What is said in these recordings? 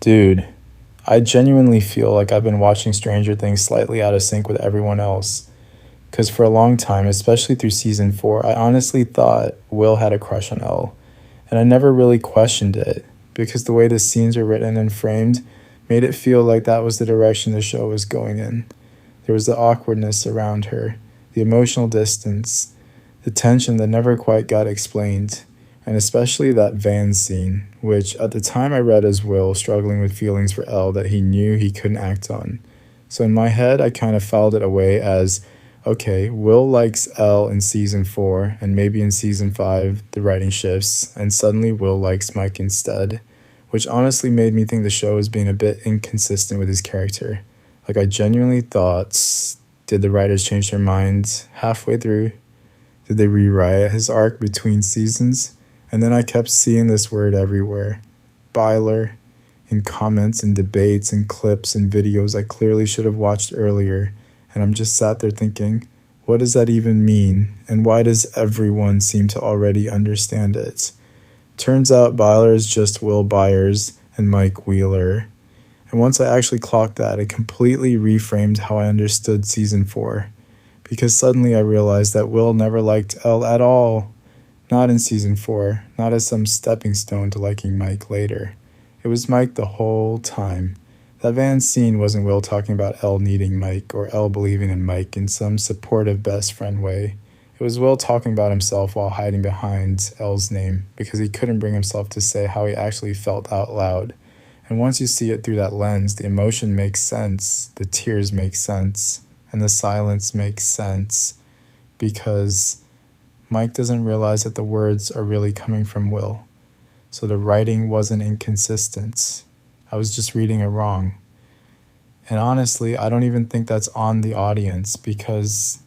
Dude, I genuinely feel like I've been watching Stranger Things slightly out of sync with everyone else. Because for a long time, especially through season 4, I honestly thought Will had a crush on Elle. And I never really questioned it, because the way the scenes are written and framed made it feel like that was the direction the show was going in. There was the awkwardness around her, the emotional distance, the tension that never quite got explained, and especially that van scene, which at the time I read as Will struggling with feelings for Elle that he knew he couldn't act on. So in my head, I kind of filed it away as, okay, Will likes Elle in season 4, and maybe in season 5, the writing shifts, and suddenly Will likes Mike instead, which honestly made me think the show was being a bit inconsistent with his character. Like, I genuinely thought, did the writers change their minds halfway through? Did they rewrite his arc between seasons? And then I kept seeing this word everywhere. Byler, in comments and debates and clips and videos I clearly should have watched earlier. And I'm just sat there thinking, what does that even mean? And why does everyone seem to already understand it? Turns out Byler is just Will Byers and Mike Wheeler. And once I actually clocked that, it completely reframed how I understood season 4. Because suddenly I realized that Will never liked Elle at all. Not in season 4, not as some stepping stone to liking Mike later. It was Mike the whole time. That van scene wasn't Will talking about Elle needing Mike or Elle believing in Mike in some supportive best friend way. It was Will talking about himself while hiding behind Elle's name because he couldn't bring himself to say how he actually felt out loud. And once you see it through that lens, the emotion makes sense, the tears make sense, and the silence makes sense because Mike doesn't realize that the words are really coming from Will. So the writing wasn't inconsistent. I was just reading it wrong. And honestly, I don't even think that's on the audience because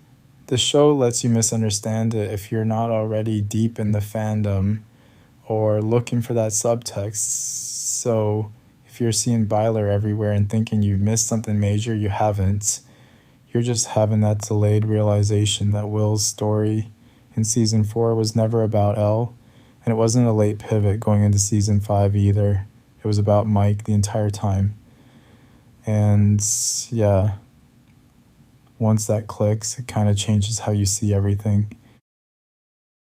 the show lets you misunderstand it if you're not already deep in the fandom or looking for that subtext. So if you're seeing Byler everywhere and thinking you've missed something major, you haven't. You're just having that delayed realization that Will's story in season 4 was never about Elle, and it wasn't a late pivot going into season 5 either. It was about Mike the entire time. And yeah, once that clicks, it kind of changes how you see everything.